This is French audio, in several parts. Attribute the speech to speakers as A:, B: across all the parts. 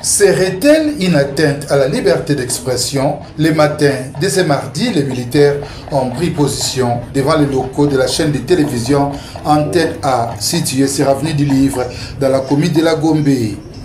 A: Serait-elle une atteinte à la liberté d'expression? Les matins de ce mardi, les militaires ont pris position devant les locaux de la chaîne de télévision Antenne A, située sur avenue du Livre, dans la commune de la Gombe.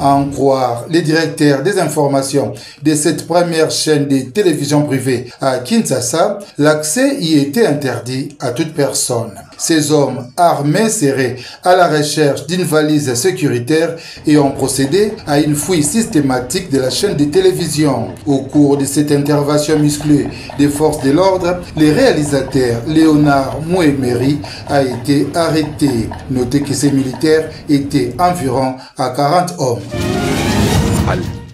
A: À en croire les directeurs des informations de cette première chaîne de télévision privée à Kinshasa, l'accès y était interdit à toute personne. Ces hommes armés seraient à la recherche d'une valise sécuritaire et ont procédé à une fouille systématique de la chaîne de télévision. Au cours de cette intervention musclée des forces de l'ordre, le réalisateur Léonard Mouemeri a été arrêté. Notez que ces militaires étaient environ à 40 hommes.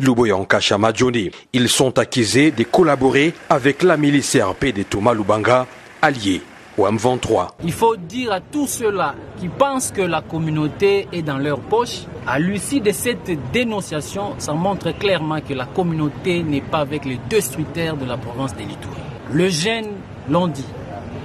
B: Luboyanka Chamadjoni. Ils sont accusés de collaborer avec la milice CRP de Thomas Lubanga, alliée au M23.
C: Il faut dire à tous ceux-là qui pensent que la communauté est dans leur poche, à l'issue de cette dénonciation, ça montre clairement que la communauté n'est pas avec les destructeurs de la province de l'Ituri. Les jeunes l'ont dit,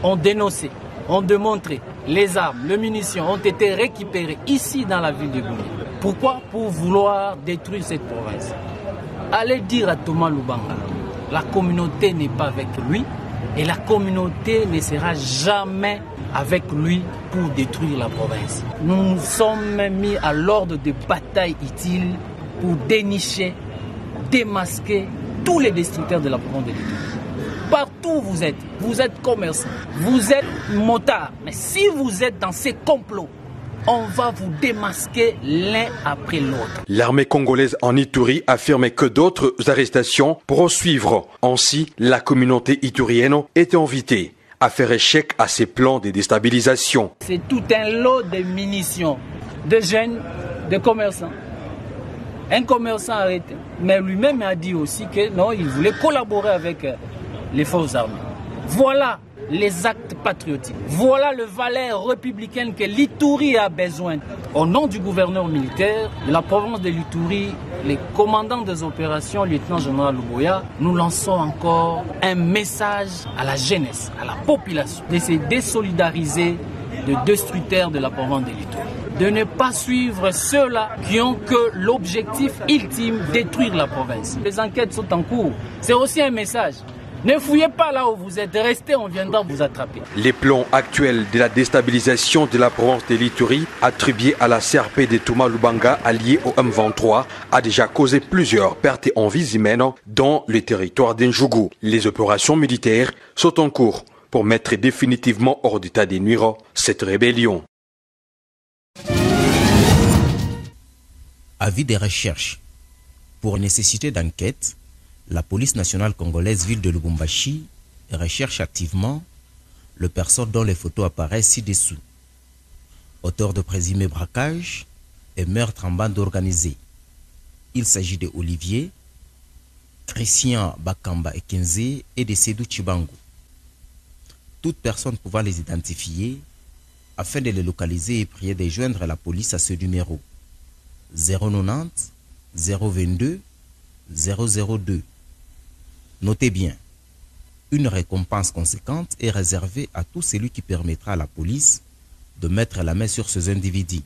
C: ont dénoncé, ont démontré, les armes, les munitions ont été récupérées ici dans la ville de Gouné. Pourquoi? Pour vouloir détruire cette province. Allez dire à Thomas Lubanga, la communauté n'est pas avec lui et la communauté ne sera jamais avec lui pour détruire la province. Nous nous sommes mis à l'ordre de bataille utile pour dénicher, démasquer tous les destructeurs de la province de l'Ituri. Partout où vous êtes commerçant, vous êtes motard, mais si vous êtes dans ces complots, on va vous démasquer l'un après l'autre.
B: L'armée congolaise en Ituri affirme que d'autres arrestations pourront suivre. Ainsi, la communauté iturienne est invitée à faire échec à ses plans de déstabilisation.
C: C'est tout un lot de munitions, de jeunes, de commerçants. Un commerçant arrêté, mais lui-même a dit aussi que non, il voulait collaborer avec les forces armées. Voilà les actes patriotiques. Voilà le valeur républicaine que l'Ituri a besoin. Au nom du gouverneur militaire de la province de l'Ituri, les commandants des opérations, lieutenant-général Luboya, nous lançons encore un message à la jeunesse, à la population, de se désolidariser des destructeurs de la province de l'Ituri. De ne pas suivre ceux-là qui ont que l'objectif ultime, détruire la province. Les enquêtes sont en cours. C'est aussi un message. Ne fouillez pas là où vous êtes, restez, on viendra vous attraper.
B: Les plans actuels de la déstabilisation de la province de l'Ituri, attribués à la CRP de Thomas Lubanga, alliée au M23, a déjà causé plusieurs pertes en vies humaines dans le territoire d'Njougou. Les opérations militaires sont en cours pour mettre définitivement hors d'état de nuire cette rébellion.
D: Avis des recherches. Pour nécessité d'enquête, la police nationale congolaise ville de Lubumbashi recherche activement le personne dont les photos apparaissent ci-dessous. Auteur de présumés braquages et meurtres en bande organisée. Il s'agit de Olivier, Christian Bakamba Ekenze et de Sédou Chibangu. Toute personne pouvant les identifier afin de les localiser et prier de joindre la police à ce numéro 090 022 002. Notez bien, une récompense conséquente est réservée à tout celui qui permettra à la police de mettre la main sur ces individus.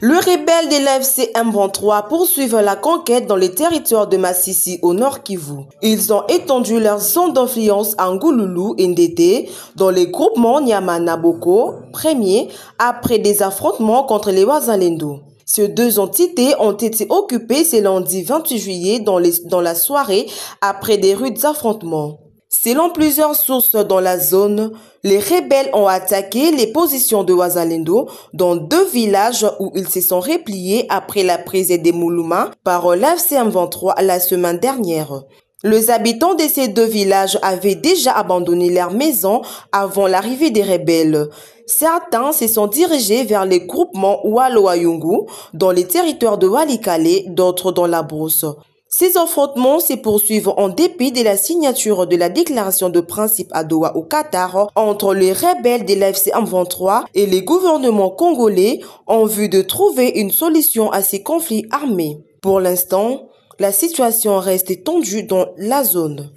E: Le rebelle de l'AFC M23 poursuivent la conquête dans les territoires de Massissi au nord Kivu. Ils ont étendu leur zone d'influence à Ngouloulou et Ndété dans les groupements Nyama-Naboko, premier, après des affrontements contre les Wazalendo. Ces deux entités ont été occupées ce lundi 28 juillet dans la soirée après des rudes affrontements. Selon plusieurs sources dans la zone, les rebelles ont attaqué les positions de Wazalendo dans deux villages où ils se sont repliés après la prise des Moulouma par l'AFC M23 la semaine dernière. Les habitants de ces deux villages avaient déjà abandonné leurs maisons avant l'arrivée des rebelles. Certains se sont dirigés vers les groupements Walo-Ayungu dans les territoires de Walikale, d'autres dans la brousse. Ces affrontements se poursuivent en dépit de la signature de la déclaration de principe à Doha au Qatar entre les rebelles de l'AFC M23 et les gouvernements congolais en vue de trouver une solution à ces conflits armés. Pour l'instant, la situation reste tendue dans la zone.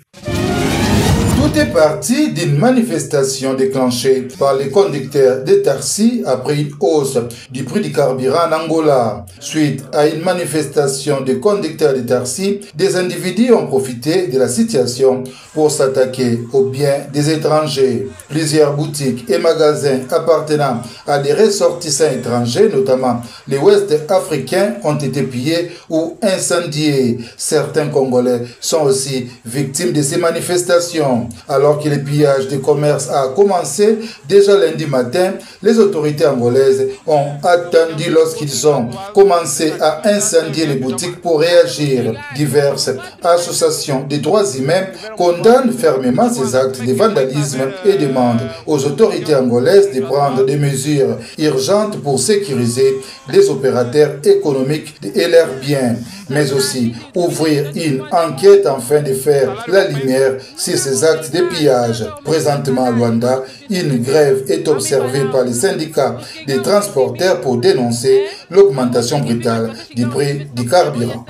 A: Tout est parti d'une manifestation déclenchée par les conducteurs de taxi après une hausse du prix du carburant en Angola. Suite à une manifestation des conducteurs de taxi, des individus ont profité de la situation pour s'attaquer aux biens des étrangers. Plusieurs boutiques et magasins appartenant à des ressortissants étrangers, notamment les Ouest africains, ont été pillés ou incendiés. Certains Congolais sont aussi victimes de ces manifestations. Alors que le pillage du commerce a commencé déjà lundi matin, les autorités angolaises ont attendu lorsqu'ils ont commencé à incendier les boutiques pour réagir. Diverses associations des droits humains condamnent fermement ces actes de vandalisme et demandent aux autorités angolaises de prendre des mesures urgentes pour sécuriser les opérateurs économiques et leurs biens, mais aussi ouvrir une enquête afin de faire la lumière sur ces actes de pillage. Présentement à Luanda, une grève est observée par les syndicats des transporteurs pour dénoncer l'augmentation brutale du prix du carburant.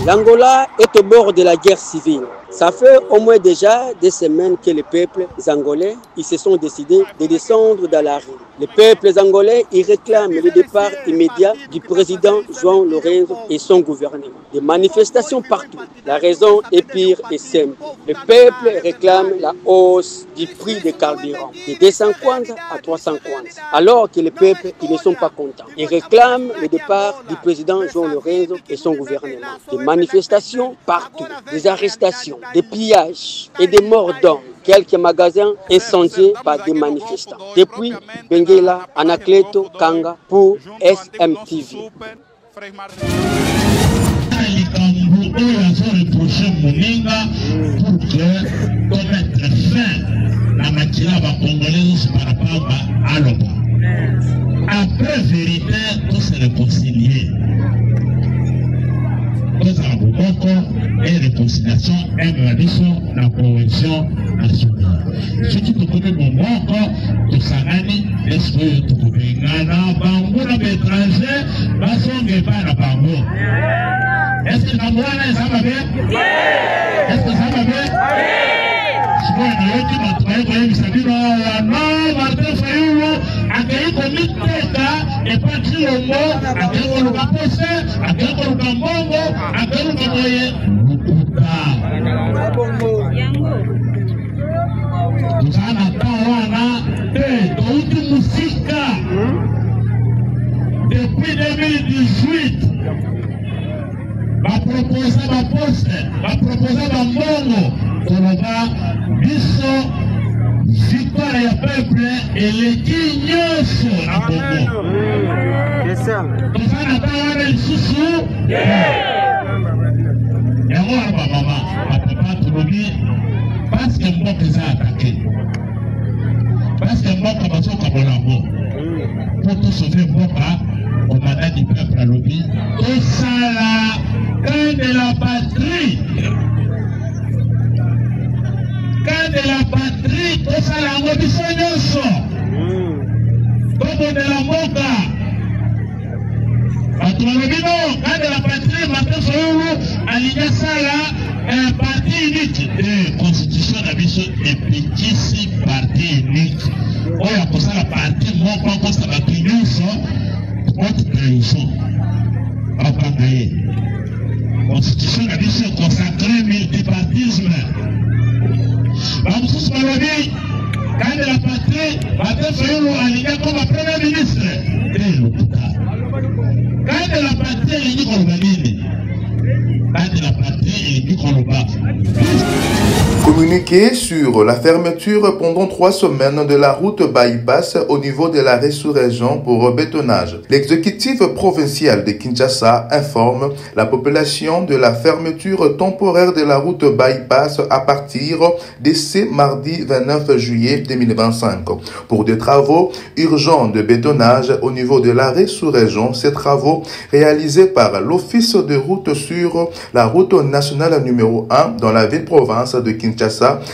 F: L'Angola est au bord de la guerre civile. Ça fait au moins déjà des semaines que les peuples angolais ils se sont décidés de descendre dans la rue. Les peuples angolais ils réclament le départ immédiat du président João Lourenço et son gouvernement. Des manifestations partout. La raison est pire et simple. Le peuple réclame la hausse du prix des carburants de 250 à 350. Alors que les peuples ils ne sont pas contents. Ils réclament le départ du président João Lourenço et son gouvernement. Des manifestations partout. Des arrestations, des pillages et des morts d'hommes. Quelques magasins incendiés par des manifestants. Depuis Benguela, Anacleto, Kanga pour SMTV.
G: Après vérité, tout se réconcilier. Et réconciliation et la cohésion nationale. Ce qui te connaît mon moko, tu s'agani, est-ce que tu connais Ghana, Bango, l'étranger, Basongue, pas la Bango. Est-ce que la moine, ça va bien? Est-ce que ça va bien? Je vois un qui m'a trouvé quand il s'est dit non, Martin Fayou, accueilli comme une tête, et pas dit le mot, accueilli comme un poste, accueilli comme un bongo, accueilli comme un moyen. Nous depuis 2018, va proposer ma poste, va proposer ma bongo, pour le bas, biso, victoire et peuple, et les guignos à Congo. Nous allons attendre les sous-sous. Et moi, ma maman, ma papa, tout le monde, parce que moi, je les ai attaqués. Parce que moi, je suis comme un pour tout sauver moi, au mandat du peuple à l'objet. Tout ça là, quand de la patrie. Quand de la patrie, tout ça là, on dit ça, comme de la moka. Quand de la patrie, maintenant, aligné ça là, un parti unique. La constitution de la mission est petit parti unique. On a pour ça la partie, moi, quand ça va tenir ça, haute trahison. On va pas gagner. La constitution de la mission est consacrée au multipartisme. Vamos Malobie, quand de la patrie, Martin Fayulu aligné comme un premier ministre. Et l'hôpital. Quand de la patrie, il dit qu'on va gagner. Quand de la patrie, il dit qu'on va.
H: Communiqué sur la fermeture pendant 3 semaines de la route bypass au niveau de la sous-région pour bétonnage. L'exécutif provincial de Kinshasa informe la population de la fermeture temporaire de la route bypass à partir de ce mardi 29 juillet 2025. Pour des travaux urgents de bétonnage au niveau de la sous-région, ces travaux réalisés par l'Office de route sur la route nationale numéro 1 dans la ville-province de Kinshasa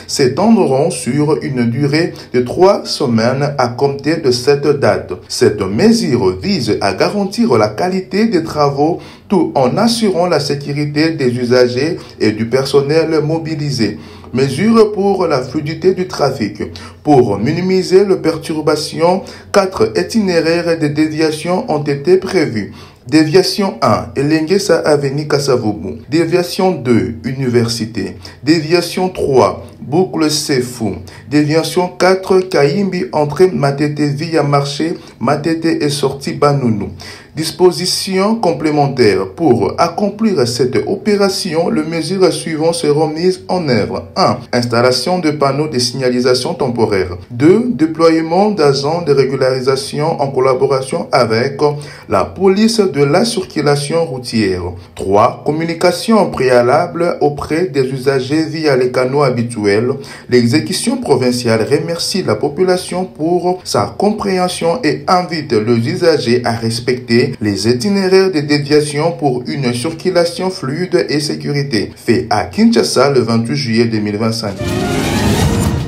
H: s'étendront sur une durée de 3 semaines à compter de cette date. Cette mesure vise à garantir la qualité des travaux tout en assurant la sécurité des usagers et du personnel mobilisé. Mesures pour la fluidité du trafic. Pour minimiser les perturbations, 4 itinéraires de déviation ont été prévus. Déviation 1, Elengesa Avenue Kasavubu. Déviation 2, Université. Déviation 3, Boucle Sefou. Déviation 4, Kaimbi, entrée Matete via marché, Matete et sortie Banounou. Dispositions complémentaires. Pour accomplir cette opération, les mesures suivantes seront mises en œuvre. 1. Installation de panneaux de signalisation temporaire. 2. Déploiement d'agents de régularisation en collaboration avec la police de la circulation routière. 3. Communication préalable auprès des usagers via les canaux habituels. L'exécution provinciale remercie la population pour sa compréhension et invite les usagers à respecter les itinéraires de déviation pour une circulation fluide et sécurité. Fait à Kinshasa le 28 juillet 2025.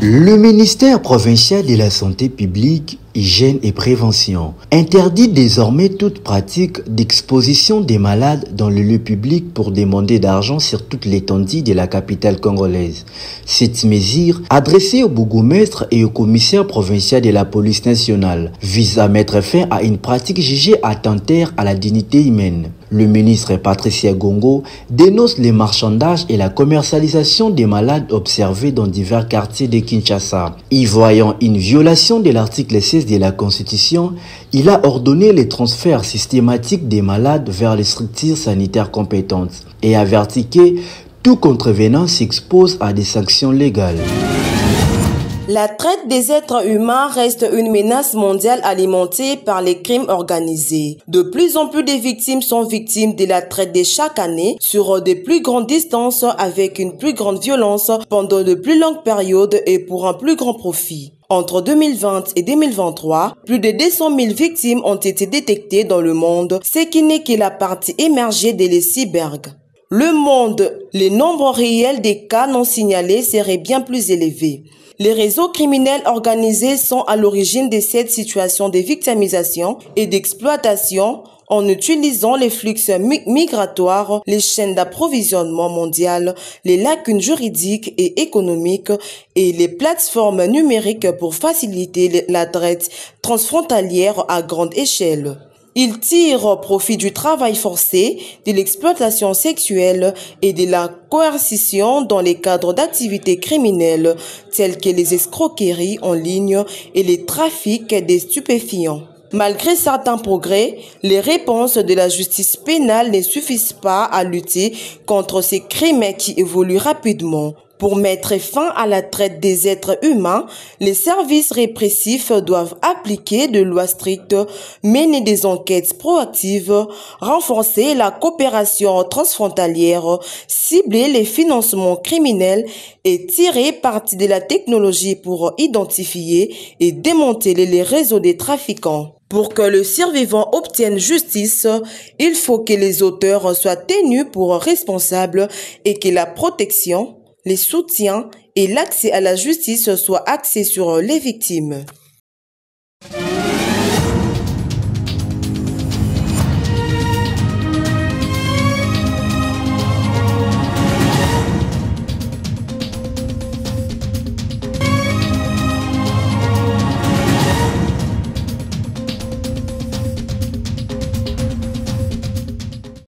I: Le ministère provincial de la Santé publique, Hygiène et Prévention interdit désormais toute pratique d'exposition des malades dans le lieu public pour demander d'argent sur toute l'étendue de la capitale congolaise. Cette mesure, adressée au bourgmestre et au commissaire provincial de la police nationale, vise à mettre fin à une pratique jugée attentatoire à la dignité humaine. Le ministre Patricia Gongo dénonce les marchandages et la commercialisation des malades observés dans divers quartiers de Kinshasa. Y voyant une violation de l'article 16 de la Constitution, il a ordonné les transferts systématiques des malades vers les structures sanitaires compétentes et averti que tout contrevenant s'expose à des sanctions légales.
E: La traite des êtres humains reste une menace mondiale alimentée par les crimes organisés. De plus en plus de victimes sont victimes de la traite de chaque année sur de plus grandes distances avec une plus grande violence pendant de plus longues périodes et pour un plus grand profit. Entre 2020 et 2023, plus de 200 000 victimes ont été détectées dans le monde, ce qui n'est que la partie émergée de l'iceberg. Le monde, les nombres réels des cas non signalés seraient bien plus élevés. Les réseaux criminels organisés sont à l'origine de cette situation de victimisation et d'exploitation en utilisant les flux migratoires, les chaînes d'approvisionnement mondiales, les lacunes juridiques et économiques et les plateformes numériques pour faciliter la traite transfrontalière à grande échelle. Ils tirent profit du travail forcé, de l'exploitation sexuelle et de la coercition dans les cadres d'activités criminelles telles que les escroqueries en ligne et les trafics des stupéfiants. Malgré certains progrès, les réponses de la justice pénale ne suffisent pas à lutter contre ces crimes qui évoluent rapidement. Pour mettre fin à la traite des êtres humains, les services répressifs doivent appliquer de lois strictes, mener des enquêtes proactives, renforcer la coopération transfrontalière, cibler les financements criminels et tirer parti de la technologie pour identifier et démanteler les réseaux des trafiquants. Pour que le survivant obtienne justice, il faut que les auteurs soient tenus pour responsables et que la protection, les soutiens et l'accès à la justice soient axés sur les victimes.